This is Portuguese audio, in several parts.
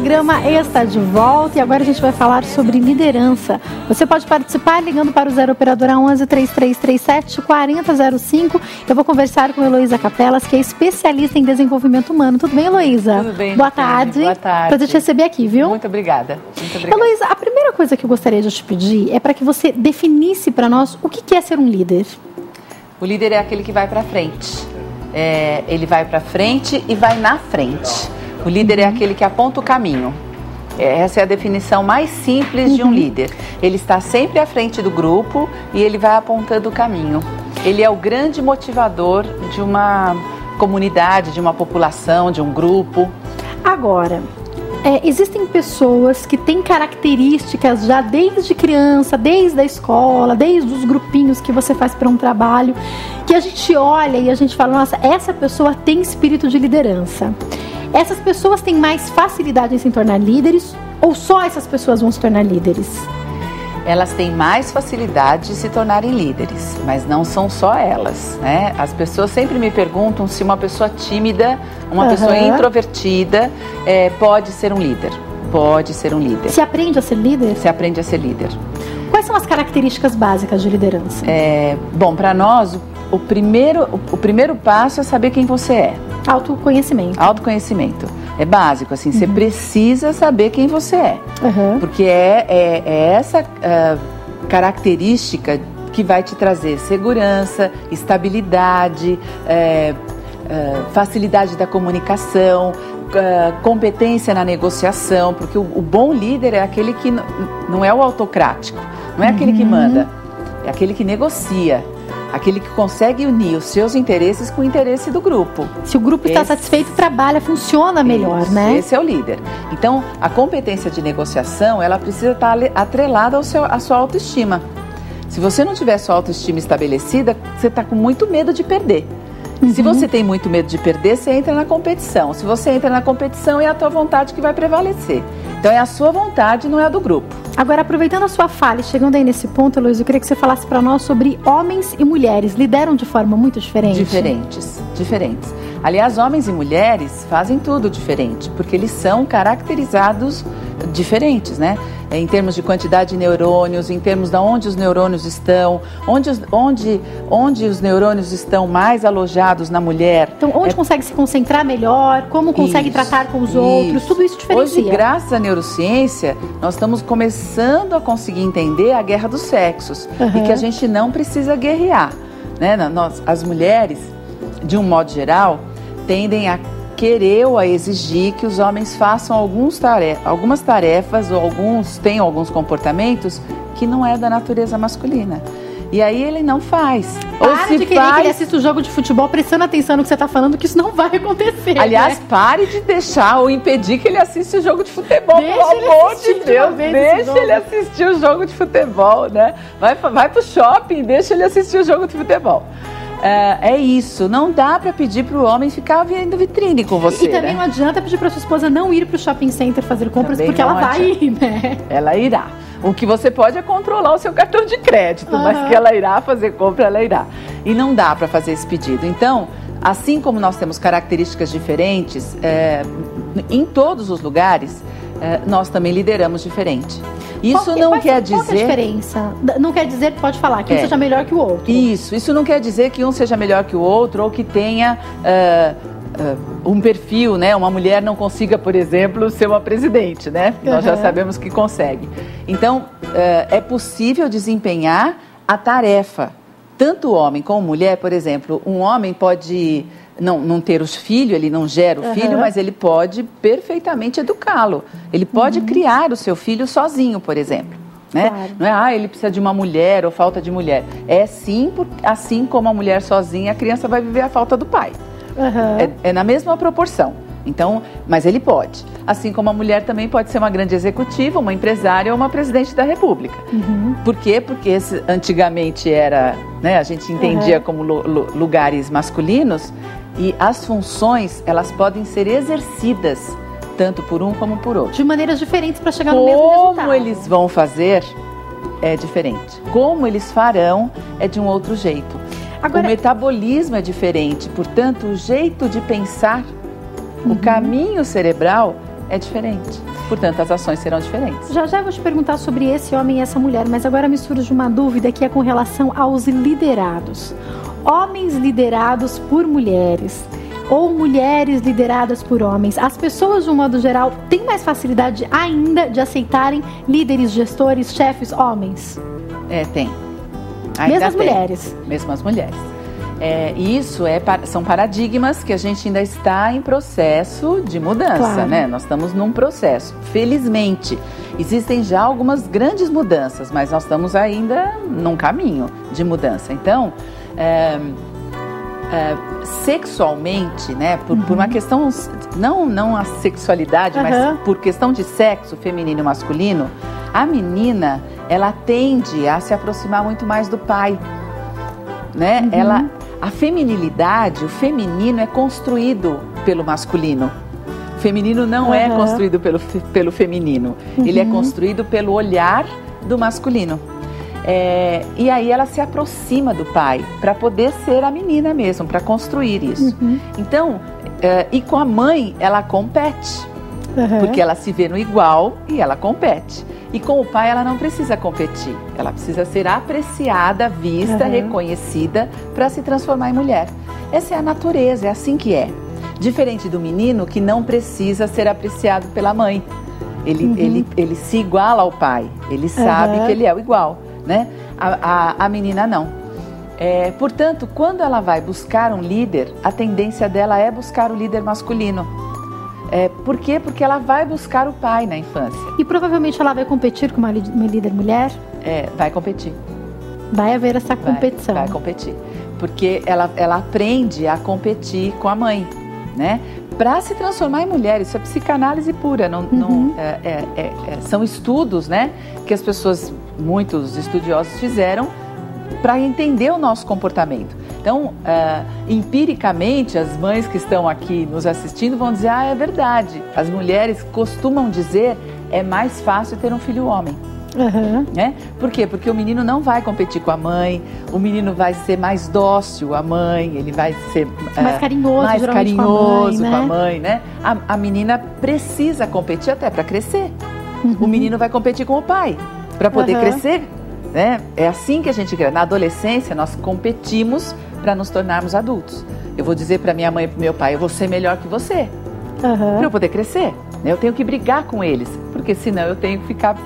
programa está de volta e agora a gente vai falar sobre liderança. Você pode participar ligando para o 0 operadora 11 3337 4005. Eu vou conversar com a Heloísa Capelas, que é especialista em desenvolvimento humano. Tudo bem, Heloísa? Tudo bem. Boa tarde. Boa tarde. Prazer te receber aqui, viu? Muito obrigada. Muito obrigada. Heloísa, a primeira coisa que eu gostaria de te pedir é para que você definisse para nós o que é ser um líder. O líder é aquele que vai para frente. Ele vai para frente e vai na frente. O líder é aquele que aponta o caminho. Essa é a definição mais simples de um líder. Ele está sempre à frente do grupo e ele vai apontando o caminho. Ele é o grande motivador de uma comunidade, de uma população, de um grupo. Agora, existem pessoas que têm características já desde criança, desde a escola, desde os grupinhos que você faz para um trabalho, que a gente olha e a gente fala, nossa, essa pessoa tem espírito de liderança. Essas pessoas têm mais facilidade em se tornar líderes ou só essas pessoas vão se tornar líderes? Elas têm mais facilidade de se tornarem líderes, mas não são só elas, né? As pessoas sempre me perguntam se uma pessoa tímida, uma pessoa introvertida pode ser um líder. Pode ser um líder. Se aprende a ser líder? Se aprende a ser líder. Quais são as características básicas de liderança? Bom, para nós, o primeiro passo é saber quem você é. Autoconhecimento. Autoconhecimento. É básico, assim, você precisa saber quem você é. Porque é essa característica que vai te trazer segurança, estabilidade, facilidade da comunicação, competência na negociação, porque o bom líder é aquele que não é o autocrático, não é aquele que manda, é aquele que negocia. Aquele que consegue unir os seus interesses com o interesse do grupo. Se o grupo está satisfeito, trabalha, funciona melhor, né? Esse é o líder. Então, a competência de negociação, ela precisa estar atrelada à sua autoestima. Se você não tiver sua autoestima estabelecida, você está com muito medo de perder. Se você tem muito medo de perder, você entra na competição. Se você entra na competição, é a tua vontade que vai prevalecer. Então, é a sua vontade, não é a do grupo. Agora, aproveitando a sua fala e chegando aí nesse ponto, Heloísa, eu queria que você falasse para nós sobre homens e mulheres. Lideram de forma muito diferente? Diferentes. Aliás, homens e mulheres fazem tudo diferente, porque eles são caracterizados diferentes, né? Em termos de quantidade de neurônios, em termos de onde os neurônios estão, onde os neurônios estão mais alojados na mulher. Então, onde consegue se concentrar melhor, como consegue tratar com os outros, tudo isso diferencia. Hoje, graças à neurociência, nós estamos começando a conseguir entender a guerra dos sexos e que a gente não precisa guerrear, né? As mulheres, de um modo geral, tendem a querer ou a exigir que os homens façam algumas tarefas ou tenham alguns comportamentos que não é da natureza masculina. E aí ele não faz. Para de querer que ele assista o jogo de futebol prestando atenção no que você está falando, que isso não vai acontecer. Aliás, pare de deixar ou impedir que ele assista o jogo de futebol. Pelo amor de Deus, deixa ele assistir o jogo de futebol, né? Vai pro shopping, deixa ele assistir o jogo de futebol. É isso, não dá para pedir para o homem ficar vendo vitrine com você. E também não adianta pedir para sua esposa não ir para o shopping center fazer compras, também porque ela vai ir, né? Ela irá. O que você pode é controlar o seu cartão de crédito, mas que ela irá fazer compra, ela irá. E não dá para fazer esse pedido. Então, assim como nós temos características diferentes, em todos os lugares, nós também lideramos diferente. Isso não quer dizer... Qual é a diferença? Não quer dizer, pode falar, que um seja melhor que o outro. Isso não quer dizer que um seja melhor que o outro ou que tenha um perfil, né? Uma mulher não consiga, por exemplo, ser uma presidente, né? Nós já sabemos que consegue. Então, é possível desempenhar a tarefa. Tanto homem como mulher, por exemplo, um homem pode... Não ter os filhos, ele não gera o filho, mas ele pode perfeitamente educá-lo. Ele pode criar o seu filho sozinho, por exemplo. Né? Claro. Não é, ele precisa de uma mulher ou falta de mulher. É sim, assim como a mulher sozinha, a criança vai viver a falta do pai. É na mesma proporção. Então, mas ele pode. Assim como a mulher também pode ser uma grande executiva, uma empresária ou uma presidente da República. Por quê? Porque antigamente era, né, a gente entendia como lugares masculinos. E as funções, elas podem ser exercidas tanto por um como por outro. De maneiras diferentes para chegar no mesmo resultado. Como eles vão fazer é diferente. Como eles farão é de um outro jeito. Agora, o metabolismo é diferente, portanto, o jeito de pensar, o caminho cerebral é diferente. Portanto, as ações serão diferentes. Já já eu vou te perguntar sobre esse homem e essa mulher, mas agora me surge uma dúvida que é com relação aos liderados. Homens liderados por mulheres ou mulheres lideradas por homens. As pessoas, de um modo geral, têm mais facilidade ainda de aceitarem líderes, gestores, chefes, homens? Tem. Mesmo as mulheres? Mesmo as mulheres. Isso são paradigmas que a gente ainda está em processo de mudança, claro, né? Nós estamos num processo. Felizmente, existem já algumas grandes mudanças, mas nós estamos ainda num caminho de mudança. Então, sexualmente, né? Por uma questão, não a sexualidade, mas por questão de sexo feminino e masculino, a menina, ela tende a se aproximar muito mais do pai, né? A feminilidade, o feminino é construído pelo masculino. O feminino não é construído pelo feminino. Ele é construído pelo olhar do masculino. E aí ela se aproxima do pai para poder ser a menina mesmo, para construir isso. Então, e com a mãe ela compete, porque ela se vê no igual e ela compete. E com o pai ela não precisa competir, ela precisa ser apreciada, vista, reconhecida para se transformar em mulher. Essa é a natureza, é assim que é. Diferente do menino que não precisa ser apreciado pela mãe. Ele se iguala ao pai, ele sabe que ele é o igual, né? A menina não. Portanto, quando ela vai buscar um líder, a tendência dela é buscar o líder masculino. Por quê? Porque ela vai buscar o pai na infância. E provavelmente ela vai competir com uma líder mulher? Vai competir. Vai haver essa competição. Vai competir. Porque ela aprende a competir com a mãe, né? Para se transformar em mulher. Isso é psicanálise pura. São estudos, né? Que as pessoas, muitos estudiosos fizeram para entender o nosso comportamento. Então, empiricamente, as mães que estão aqui nos assistindo vão dizer, é verdade. As mulheres costumam dizer, é mais fácil ter um filho homem. Né? Por quê? Porque o menino não vai competir com a mãe, o menino vai ser mais dócil à mãe, ele vai ser mais carinhoso com a mãe, né? A menina precisa competir até para crescer. O menino vai competir com o pai para poder crescer. Né? É assim que a gente cresce. Na adolescência, nós competimos para nos tornarmos adultos. Eu vou dizer para minha mãe e para meu pai, eu vou ser melhor que você, para eu poder crescer. Eu tenho que brigar com eles, porque senão eu tenho que ficar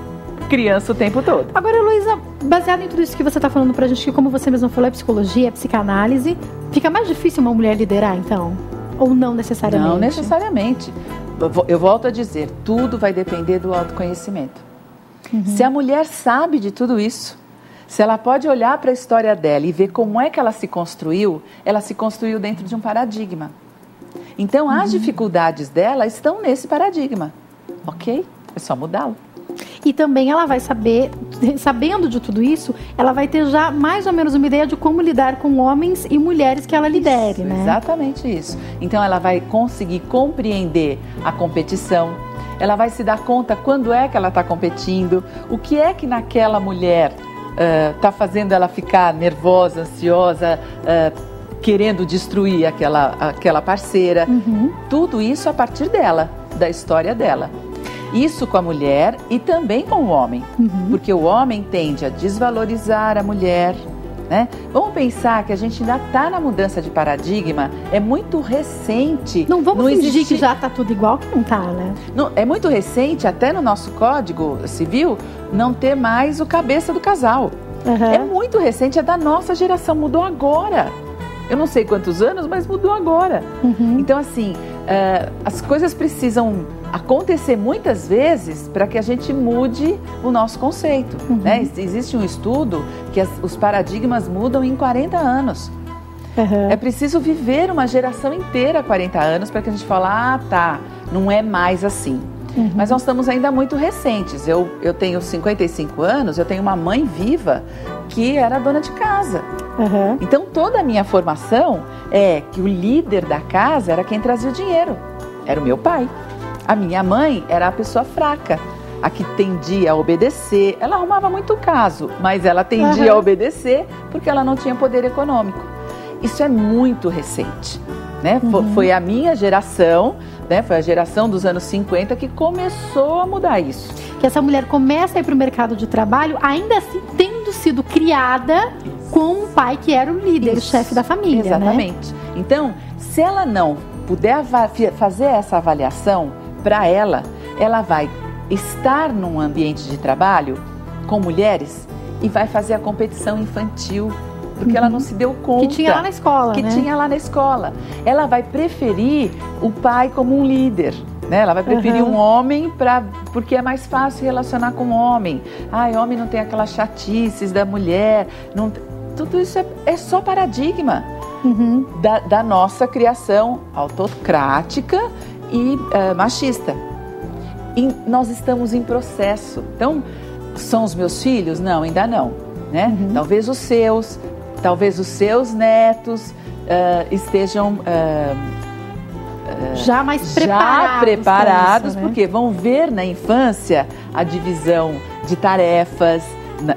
criança o tempo todo. Agora, Heloísa, baseado em tudo isso que você está falando pra gente, que como você mesma falou, é psicologia, é psicanálise, fica mais difícil uma mulher liderar, então? Ou não necessariamente? Não necessariamente. Eu volto a dizer, tudo vai depender do autoconhecimento. Se a mulher sabe de tudo isso, se ela pode olhar para a história dela e ver como é que ela se construiu dentro de um paradigma. Então, as dificuldades dela estão nesse paradigma, ok? É só mudá-lo. E também ela vai saber, sabendo de tudo isso, ela vai ter já mais ou menos uma ideia de como lidar com homens e mulheres que ela lidere, né? Exatamente isso. Então, ela vai conseguir compreender a competição, ela vai se dar conta quando é que ela está competindo, o que é que naquela mulher está fazendo ela ficar nervosa, ansiosa, querendo destruir aquela parceira. Tudo isso a partir dela, da história dela. Isso com a mulher e também com o homem, porque o homem tende a desvalorizar a mulher, né? Vamos pensar que a gente ainda está na mudança de paradigma, é muito recente. Não vamos fingir que já está tudo igual, que não está, né? Não, é muito recente, até no nosso Código Civil, não ter mais o cabeça do casal. É muito recente, é da nossa geração, mudou agora. Eu não sei quantos anos, mas mudou agora. Então, assim, as coisas precisam acontecer muitas vezes para que a gente mude o nosso conceito. Né? Existe um estudo que os paradigmas mudam em 40 anos. É preciso viver uma geração inteira 40 anos para que a gente fale, tá, não é mais assim. Mas nós estamos ainda muito recentes. Eu tenho 55 anos, eu tenho uma mãe viva que era dona de casa. Então, toda a minha formação é que o líder da casa era quem trazia o dinheiro. Era o meu pai. A minha mãe era a pessoa fraca, a que tendia a obedecer. Ela arrumava muito caso, mas ela tendia a obedecer porque ela não tinha poder econômico. Isso é muito recente. né? Foi a minha geração, né? Foi a geração dos anos 50 que começou a mudar isso. Que essa mulher começa a ir para o mercado de trabalho, ainda assim tendo sido criada com um pai que era o líder, o chefe da família, exatamente. Né? Então, se ela não puder fazer essa avaliação para ela vai estar num ambiente de trabalho com mulheres e vai fazer a competição infantil, porque ela não se deu conta. Que tinha lá na escola, Que né? tinha lá na escola. Ela vai preferir o pai como um líder, né? Ela vai preferir um homem porque é mais fácil relacionar com o homem. Homem não tem aquelas chatices da mulher. Não, tudo isso é só paradigma da nossa criação autocrática e machista. E nós estamos em processo. Então, são os meus filhos? Não, ainda não, né? Talvez os seus netos estejam já mais preparados isso, né? Porque vão ver na infância a divisão de tarefas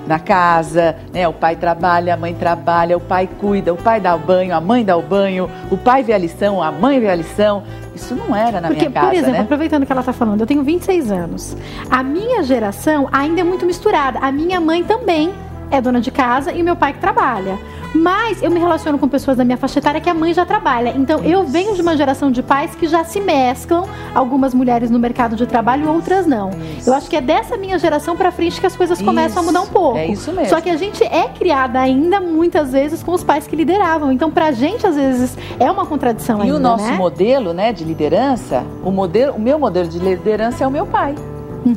na casa, né? O pai trabalha, a mãe trabalha, o pai cuida, o pai dá o banho, a mãe dá o banho, o pai vê a lição, a mãe vê a lição. Isso não era na minha casa, por exemplo, né? aproveitando que ela está falando, eu tenho 26 anos. A minha geração ainda é muito misturada. A minha mãe também é dona de casa e o meu pai que trabalha. Mas eu me relaciono com pessoas da minha faixa etária que a mãe já trabalha. Então eu venho de uma geração de pais que já se mesclam, algumas mulheres no mercado de trabalho, outras não. Eu acho que é dessa minha geração pra frente que as coisas começam a mudar um pouco. É isso mesmo. Só que a gente é criada ainda muitas vezes com os pais que lideravam. Então pra gente às vezes é uma contradição ainda, E o nosso né? modelo, né, de liderança, o meu modelo de liderança é o meu pai.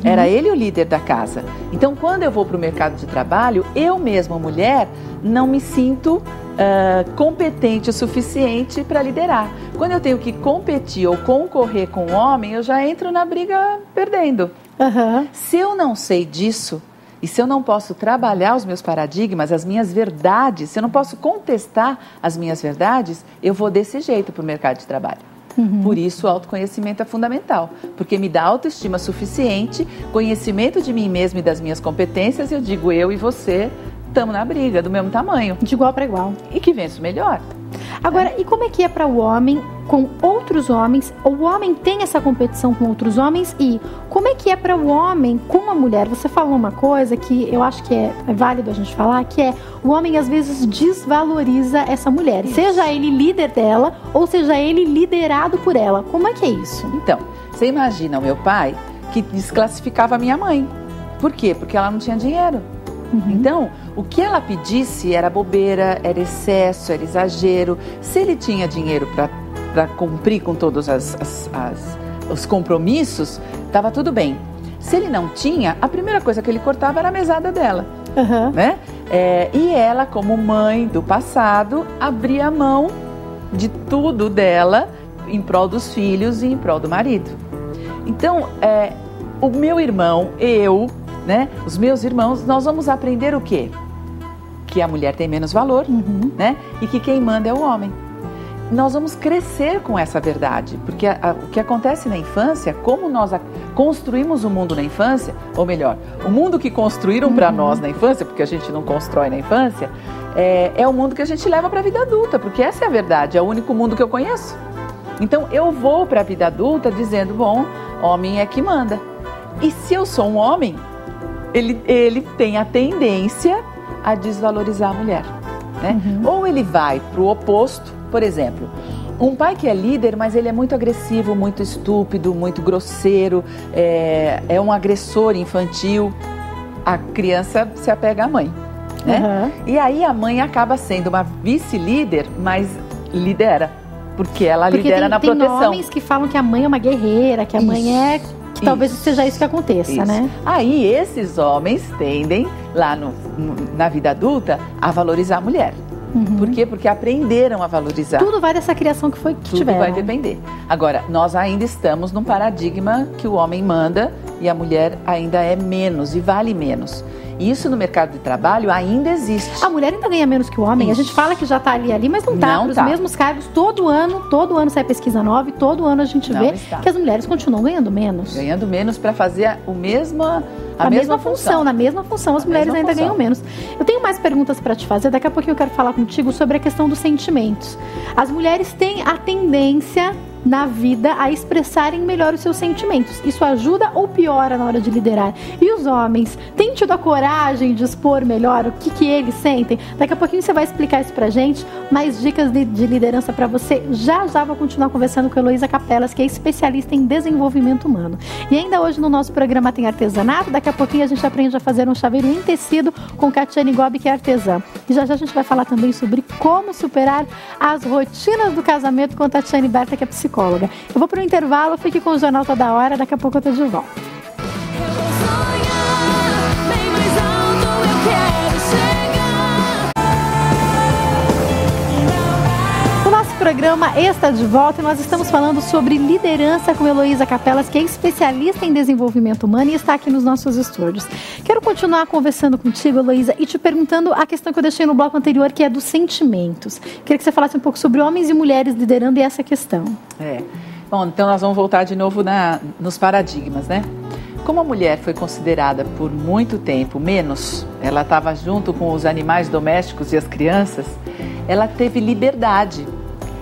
Era ele o líder da casa. Então, quando eu vou para o mercado de trabalho, eu mesma, mulher, não me sinto competente o suficiente para liderar. Quando eu tenho que competir ou concorrer com um homem, eu já entro na briga perdendo. Se eu não sei disso, e se eu não posso trabalhar os meus paradigmas, as minhas verdades, se eu não posso contestar as minhas verdades, eu vou desse jeito para o mercado de trabalho. Por isso o autoconhecimento é fundamental, porque me dá autoestima suficiente, conhecimento de mim mesma e das minhas competências, e eu digo, eu e você estamos na briga, do mesmo tamanho. De igual para igual. E que vença o melhor. Agora, e como é que é para o homem com outros homens? O homem tem essa competição com outros homens? E como é que é para o homem com a mulher? Você falou uma coisa que eu acho que é válido a gente falar, que é o homem às vezes desvaloriza essa mulher. Isso. Seja ele líder dela ou seja ele liderado por ela. Como é que é isso? Então, você imagina o meu pai que desclassificava a minha mãe. Por quê? Porque ela não tinha dinheiro. Então, o que ela pedisse era bobeira, era excesso, era exagero. Se ele tinha dinheiro para cumprir com todos os compromissos, estava tudo bem. Se ele não tinha, a primeira coisa que ele cortava era a mesada dela. Né? E ela, como mãe do passado, abria mão de tudo dela em prol dos filhos e em prol do marido. Então, o meu irmão, né? Os meus irmãos, nós vamos aprender o quê? Que a mulher tem menos valor, né? E que quem manda é o homem. Nós vamos crescer com essa verdade, porque o que acontece na infância, como nós construímos o mundo na infância, ou melhor, o mundo que construíram para nós na infância, porque a gente não constrói na infância, é o mundo que a gente leva para a vida adulta, porque essa é a verdade, é o único mundo que eu conheço. Então eu vou para a vida adulta dizendo, bom, homem é que manda. E se eu sou um homem, ele tem a tendência a desvalorizar a mulher, né? Ou ele vai para o oposto, por exemplo, um pai que é líder, mas ele é muito agressivo, muito estúpido, muito grosseiro, é um agressor infantil, a criança se apega à mãe, né? E aí a mãe acaba sendo uma vice-líder, mas lidera, porque ela lidera na proteção. Tem homens que falam que a mãe é uma guerreira, que a mãe é... Que talvez seja isso que aconteça, né? Aí esses homens tendem, lá na vida adulta, a valorizar a mulher. Por quê? Porque aprenderam a valorizar. Tudo vai dessa criação que tiveram. Tudo vai depender. Agora, nós ainda estamos num paradigma que o homem manda e a mulher ainda é menos e vale menos. E isso no mercado de trabalho ainda existe. A mulher ainda ganha menos que o homem. Isso. A gente fala que já está ali, mas não está. Os mesmos cargos, todo ano sai pesquisa nova e todo ano a gente vê que as mulheres continuam ganhando menos. Ganhando menos para fazer a mesma função. Na mesma função, as mulheres ainda ganham menos. Eu tenho mais perguntas para te fazer. Daqui a pouquinho eu quero falar contigo sobre a questão dos sentimentos. As mulheres têm a tendência na vida a expressarem melhor os seus sentimentos. Isso ajuda ou piora na hora de liderar? E os homens têm tido a coragem de expor melhor o que eles sentem? Daqui a pouquinho você vai explicar isso pra gente. Mais dicas de liderança para você. Já vou continuar conversando com a Heloísa Capelas, que é especialista em desenvolvimento humano. E ainda hoje no nosso programa tem artesanato. Daqui a pouquinho a gente aprende a fazer um chaveiro em tecido com Catiane Gobi, que é artesã. E já a gente vai falar também sobre como superar as rotinas do casamento com a Tatiane Berta, que é psicóloga. Eu vou para o intervalo, fique com o Jornal Toda Hora, daqui a pouco eu tô de volta. O nosso programa está de volta e nós estamos falando sobre liderança com Heloísa Capelas, que é especialista em desenvolvimento humano e está aqui nos nossos estúdios. Quero continuar conversando contigo, Heloísa, e te perguntando a questão que eu deixei no bloco anterior, que é dos sentimentos. Queria que você falasse um pouco sobre homens e mulheres liderando e essa questão. Bom, então nós vamos voltar de novo nos paradigmas, né? Como a mulher foi considerada por muito tempo menos, ela estava junto com os animais domésticos e as crianças, ela teve liberdade.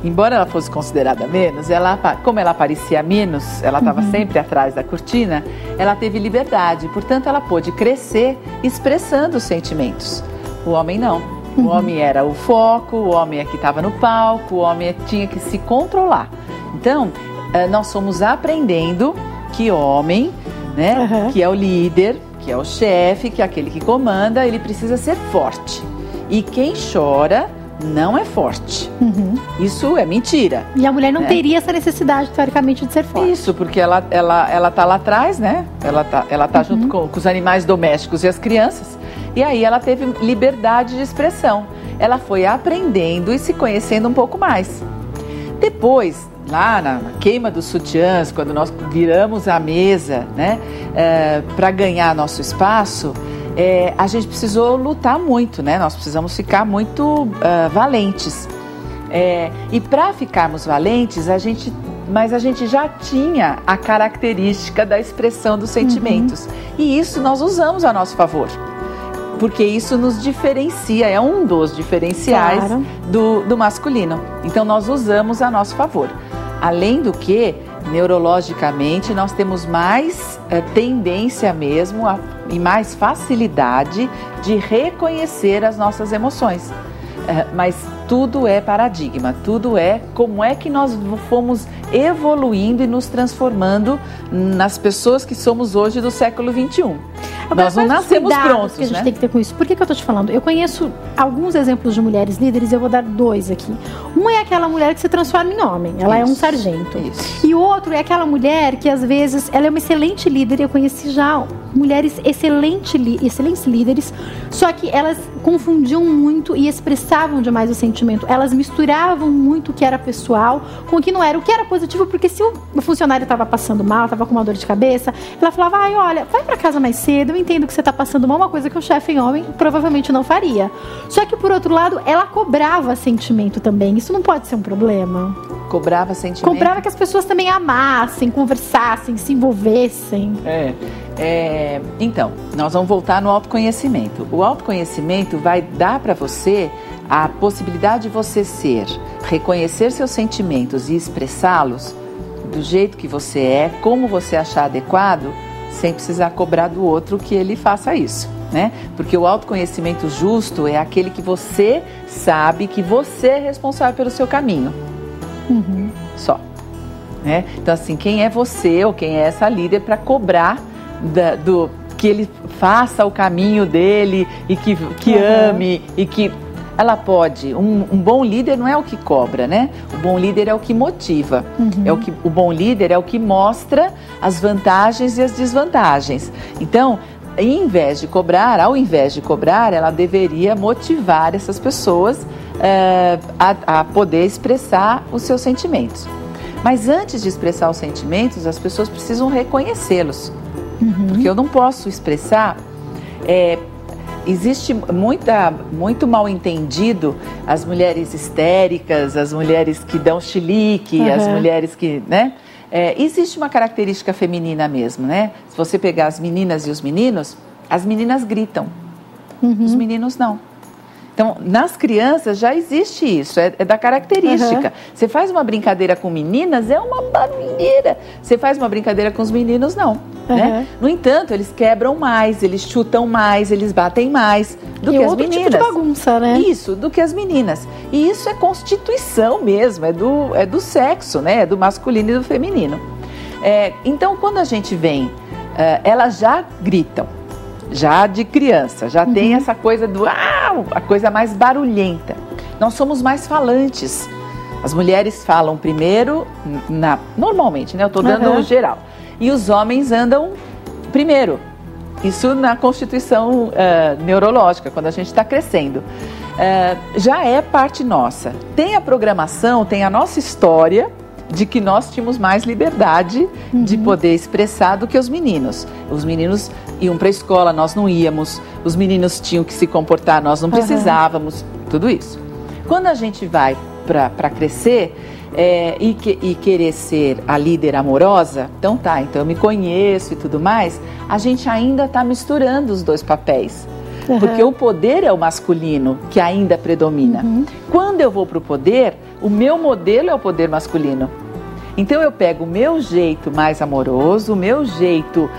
Embora ela fosse considerada menos, como ela aparecia menos, ela estava sempre atrás da cortina, ela teve liberdade. Portanto, ela pôde crescer expressando os sentimentos. O homem não. O homem era o foco, o homem é que estava no palco, o homem tinha que se controlar. Então, nós fomos aprendendo que homem, né, que é o líder, que é o chefe, que é aquele que comanda, ele precisa ser forte. E quem chora não é forte. Isso é mentira. E a mulher não teria essa necessidade, teoricamente, de ser forte. Isso, porque ela tá lá atrás, né? Ela tá junto com os animais domésticos e as crianças. E aí ela teve liberdade de expressão. Ela foi aprendendo e se conhecendo um pouco mais. Depois, lá na queima dos sutiãs, quando nós viramos a mesa, né, para ganhar nosso espaço, a gente precisou lutar muito, né? Nós precisamos ficar muito valentes. E para ficarmos valentes, a gente já tinha a característica da expressão dos sentimentos. E isso nós usamos a nosso favor. Porque isso nos diferencia, é um dos diferenciais do masculino. Então nós usamos a nosso favor. Além do que, neurologicamente, nós temos mais tendência mesmo e mais facilidade de reconhecer as nossas emoções. Mas tudo é paradigma, tudo é como é que nós fomos evoluindo e nos transformando nas pessoas que somos hoje do século XXI. Nós não nascemos prontos, que a gente tem que ter com isso. Por que eu tô te falando? Eu conheço alguns exemplos de mulheres líderes, eu vou dar dois aqui. Uma é aquela mulher que se transforma em homem, ela é um sargento. E o outro é aquela mulher que às vezes, ela é uma excelente líder, eu conheci já mulheres excelentes líderes, só que elas confundiam muito e expressavam demais o sentimento. Elas misturavam muito o que era pessoal com o que não era. O que era positivo, porque se o funcionário estava passando mal, estava com uma dor de cabeça, ela falava, olha, vai para casa mais cedo, eu entendo que você está passando mal, uma coisa que o chefe homem provavelmente não faria. Só que, por outro lado, ela cobrava sentimento também. Isso não pode ser um problema. Cobrava sentimento? Cobrava que as pessoas também amassem, conversassem, se envolvessem. Então, nós vamos voltar no autoconhecimento. O autoconhecimento vai dar para você a possibilidade de você reconhecer seus sentimentos e expressá-los do jeito que você é, como você achar adequado, sem precisar cobrar do outro que ele faça isso, né? Porque o autoconhecimento justo é aquele que você sabe que você é responsável pelo seu caminho. Só. Né? Então, assim, quem é você ou quem é essa líder para cobrar que ele faça o caminho dele e que ame e que ela pode. Um bom líder não é o que cobra, né? O bom líder é o que motiva. O bom líder é o que mostra as vantagens e as desvantagens. Então, ao invés de cobrar, ela deveria motivar essas pessoas a poder expressar os seus sentimentos. Mas antes de expressar os sentimentos, as pessoas precisam reconhecê-los. Porque eu não posso expressar existe muito mal entendido as mulheres histéricas, as mulheres que dão chilique, as mulheres que, né? Existe uma característica feminina mesmo, né? Se você pegar as meninas e os meninos, as meninas gritam, os meninos não. Então, nas crianças já existe isso, é da característica. Você faz uma brincadeira com meninas, é uma barulheira. Você faz uma brincadeira com os meninos, não. Né? No entanto, eles quebram mais, eles chutam mais, eles batem mais do que as meninas. Tipo de bagunça, né? Isso, do que as meninas. E isso é constituição mesmo, é do sexo, né? É do masculino e do feminino. Então, quando a gente vem, elas já gritam. Já de criança, já tem essa coisa a coisa mais barulhenta. Nós somos mais falantes. As mulheres falam primeiro, normalmente, né? Eu estou dando o geral. E os homens andam primeiro. Isso na constituição neurológica, quando a gente está crescendo. Já é parte nossa. Tem a programação, tem a nossa história de que nós tínhamos mais liberdade de poder expressar do que os meninos. Os meninos iam para a escola, nós não íamos. Os meninos tinham que se comportar, nós não precisávamos. Tudo isso. Quando a gente vai para crescer e querer ser a líder amorosa, então eu me conheço e tudo mais, a gente ainda está misturando os dois papéis. Porque o poder é o masculino que ainda predomina. Quando eu vou para o poder, o meu modelo é o poder masculino. Então eu pego o meu jeito mais amoroso, o meu jeito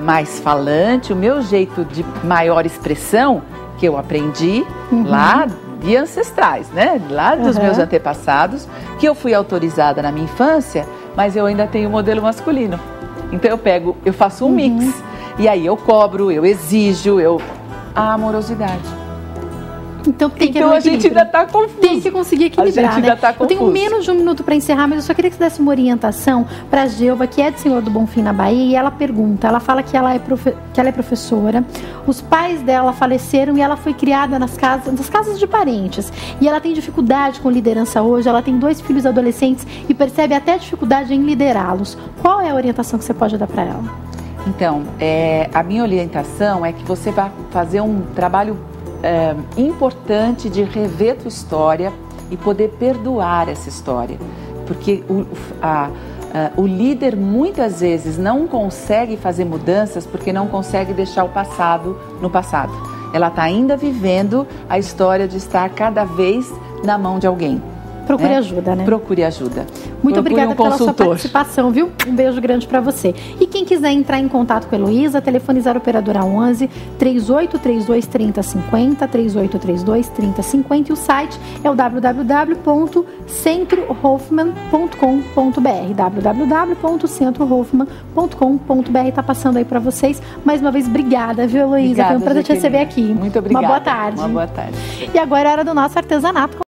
mais falante, o meu jeito de maior expressão que eu aprendi lá de ancestrais, né? Lá dos meus antepassados, que eu fui autorizada na minha infância, mas eu ainda tenho o modelo masculino. Então eu faço um mix. E aí eu cobro, eu exijo, a amorosidade. Então tem que a gente ainda está confuso. Tem que conseguir equilibrar, a gente ainda tá confuso. Eu tenho menos de um minuto para encerrar, mas eu só queria que você desse uma orientação para a Gelva, que é de Senhor do Bonfim, na Bahia, e ela pergunta, ela fala que ela é professora, os pais dela faleceram e ela foi criada nas casas de parentes. E ela tem dificuldade com liderança hoje, ela tem 2 filhos adolescentes e percebe até dificuldade em liderá-los. Qual é a orientação que você pode dar para ela? Então, a minha orientação é que você vai fazer um trabalho importante de rever tua história e poder perdoar essa história. Porque o líder muitas vezes não consegue fazer mudanças porque não consegue deixar o passado no passado. Ela está ainda vivendo a história de estar cada vez na mão de alguém. Procure ajuda, né? Procure ajuda. Muito obrigada pela sua participação, viu? Um beijo grande para você. E quem quiser entrar em contato com a Heloísa, telefone 0 operadora 11 3832 3050, 3832 3050, e o site é o www.centrohoffman.com.br, www.centrohoffman.com.br. Tá passando aí para vocês. Mais uma vez, obrigada, viu, Heloísa? Foi um prazer te receber aqui. Muito obrigada. Uma boa tarde. Uma boa tarde. E agora é hora do nosso artesanato.